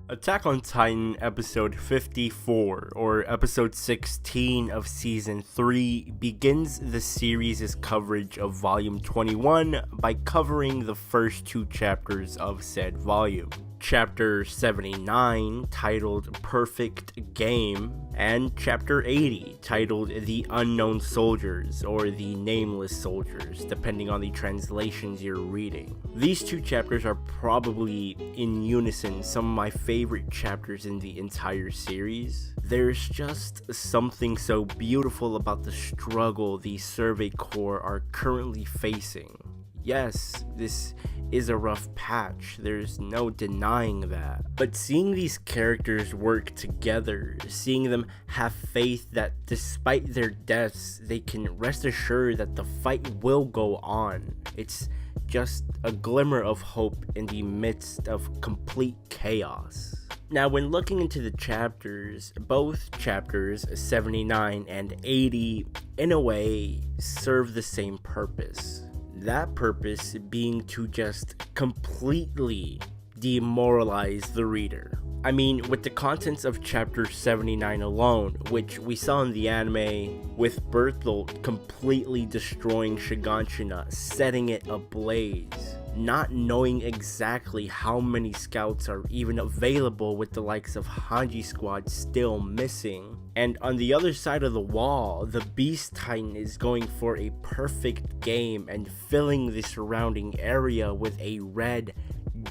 Attack on Titan episode 54, or episode 16 of season 3, begins the series' coverage of volume 21 by covering the first two chapters of said volume. Chapter 79, titled Perfect Game, and Chapter 80, titled The Unknown Soldiers, or The Nameless Soldiers, depending on the translations you're reading. These two chapters are probably in unison some of my favorite chapters in the entire series. There's just something so beautiful about the struggle the Survey Corps are currently facing. Yes, this is a rough patch, there's no denying that. But seeing these characters work together, seeing them have faith that despite their deaths, they can rest assured that the fight will go on. It's just a glimmer of hope in the midst of complete chaos. Now, when looking into the chapters, both chapters 79 and 80, in a way, serve the same purpose. That purpose being to just completely demoralize the reader. I mean, with the contents of chapter 79 alone, which we saw in the anime, with Bertholdt completely destroying Shiganshina, setting it ablaze, not knowing exactly how many scouts are even available with the likes of Hange squad still missing. And on the other side of the wall, the Beast Titan is going for a perfect game and filling the surrounding area with a red,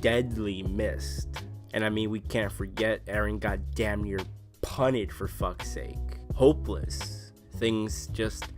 deadly mist. And I mean, we can't forget Eren got damn near punted, for fuck's sake. Hopeless. Things just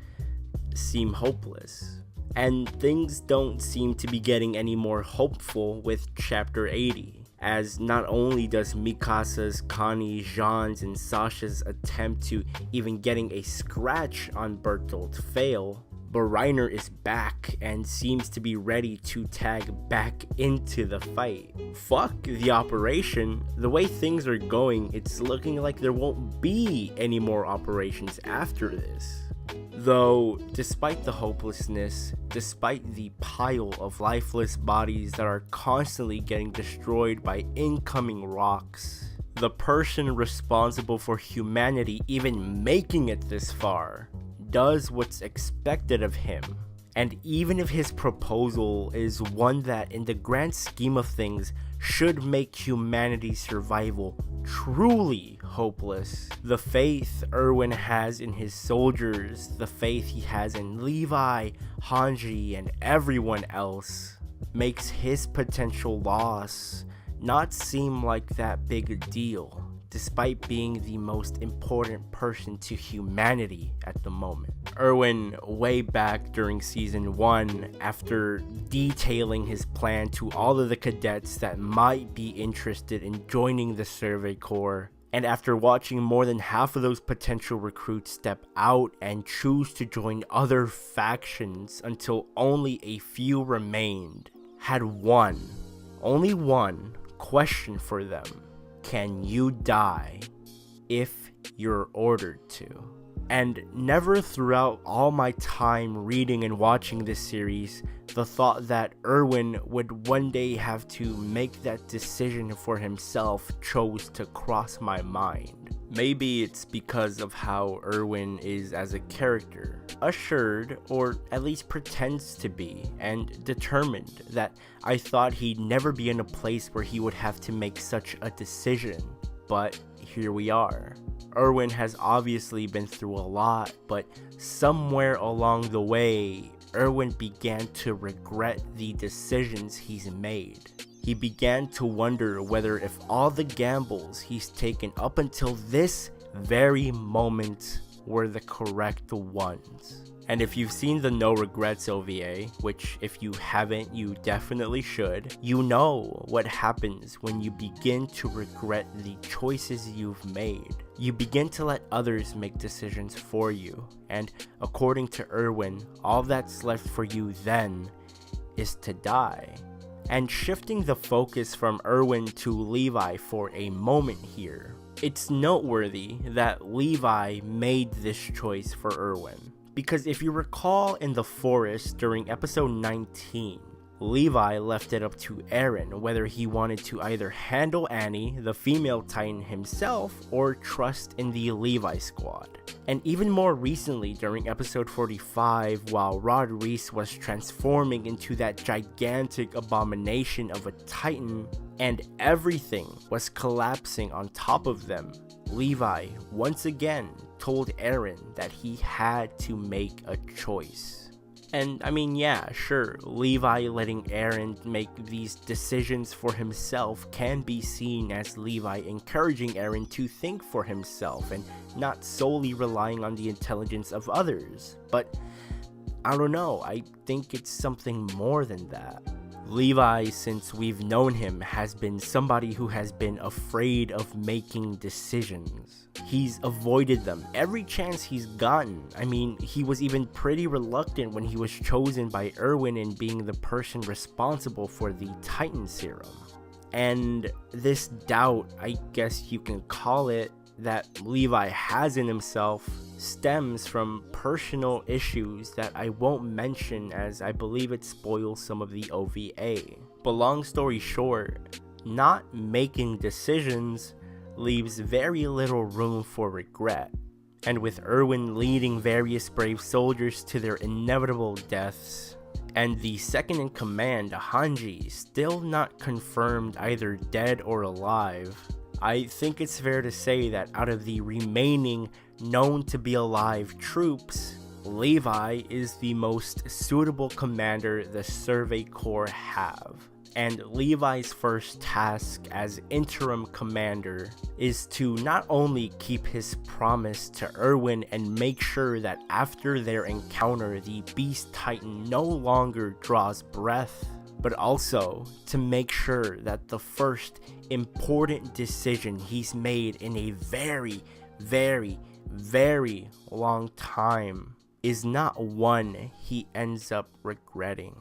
seem hopeless. And things don't seem to be getting any more hopeful with chapter 80, as not only does Mikasa's, Connie, Jean's, and Sasha's attempt to even getting a scratch on Bertholdt fail, but Reiner is back and seems to be ready to tag back into the fight. Fuck the operation. The way things are going, it's looking like there won't be any more operations after this. Though, despite the hopelessness, despite the pile of lifeless bodies that are constantly getting destroyed by incoming rocks, the person responsible for humanity even making it this far does what's expected of him. And even if his proposal is one that in the grand scheme of things should make humanity's survival truly hopeless, the faith Erwin has in his soldiers, the faith he has in Levi, Hange, and everyone else, makes his potential loss not seem like that big a deal, despite being the most important person to humanity at the moment. Erwin, way back during season 1, after detailing his plan to all of the cadets that might be interested in joining the Survey Corps, and after watching more than half of those potential recruits step out and choose to join other factions until only a few remained, had only one question for them. Can you die if you're ordered to? And never throughout all my time reading and watching this series, the thought that Erwin would one day have to make that decision for himself chose to cross my mind. Maybe it's because of how Erwin is as a character, assured, or at least pretends to be, and determined, that I thought he'd never be in a place where he would have to make such a decision. But here we are. Erwin has obviously been through a lot, but somewhere along the way, Erwin began to regret the decisions he's made. He began to wonder whether if all the gambles he's taken up until this very moment were the correct ones. And if you've seen the No Regrets OVA, which if you haven't, you definitely should, you know what happens when you begin to regret the choices you've made. You begin to let others make decisions for you, and according to Erwin, all that's left for you then is to die. And shifting the focus from Erwin to Levi for a moment here, it's noteworthy that Levi made this choice for Erwin. Because if you recall in the forest during episode 19, Levi left it up to Eren whether he wanted to either handle Annie, the female Titan himself, or trust in the Levi squad. And even more recently, during episode 45, while Rod Reese was transforming into that gigantic abomination of a Titan, and everything was collapsing on top of them, Levi once again told Eren that he had to make a choice. And I mean, yeah, sure, Levi letting Eren make these decisions for himself can be seen as Levi encouraging Eren to think for himself and not solely relying on the intelligence of others. But I don't know, I think it's something more than that. Levi, since we've known him, has been somebody who has been afraid of making decisions. He's avoided them every chance he's gotten. I mean, he was even pretty reluctant when he was chosen by Erwin in being the person responsible for the Titan Serum. And this doubt, I guess you can call it, that Levi has in himself stems from personal issues that I won't mention, as I believe it spoils some of the OVA. But long story short, not making decisions leaves very little room for regret. And with Erwin leading various brave soldiers to their inevitable deaths, and the second in command, Hange, still not confirmed either dead or alive, I think it's fair to say that out of the remaining known to be alive troops, Levi is the most suitable commander the Survey Corps have. And Levi's first task as interim commander is to not only keep his promise to Erwin and make sure that after their encounter the Beast Titan no longer draws breath, but also to make sure that the first important decision he's made in a very, very, very long time is not one he ends up regretting.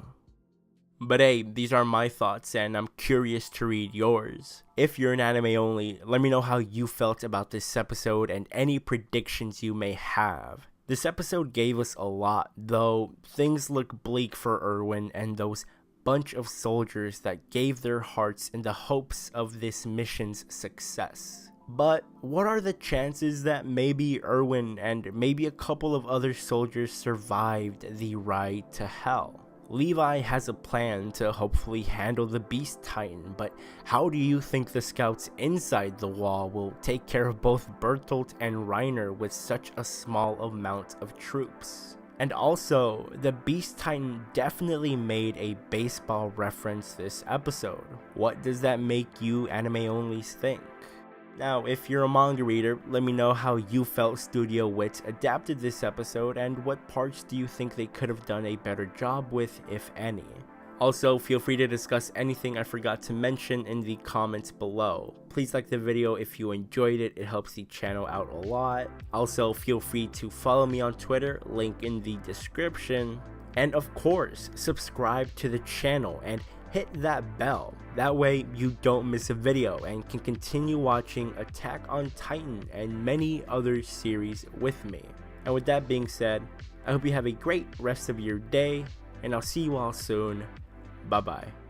But hey, these are my thoughts and I'm curious to read yours. If you're an anime only, let me know how you felt about this episode and any predictions you may have. This episode gave us a lot, though things look bleak for Erwin and those bunch of soldiers that gave their hearts in the hopes of this mission's success. But what are the chances that maybe Erwin and maybe a couple of other soldiers survived the ride to hell? Levi has a plan to hopefully handle the Beast Titan, but how do you think the scouts inside the wall will take care of both Bertolt and Reiner with such a small amount of troops? And also, the Beast Titan definitely made a baseball reference this episode. What does that make you anime-onlys think? Now, if you're a manga reader, let me know how you felt Studio Wit adapted this episode and what parts do you think they could have done a better job with, if any. Also, feel free to discuss anything I forgot to mention in the comments below. Please like the video if you enjoyed it, it helps the channel out a lot. Also, feel free to follow me on Twitter, link in the description. And of course, subscribe to the channel and hit that bell. That way you don't miss a video and can continue watching Attack on Titan and many other series with me. And with that being said, I hope you have a great rest of your day and I'll see you all soon. Bye bye.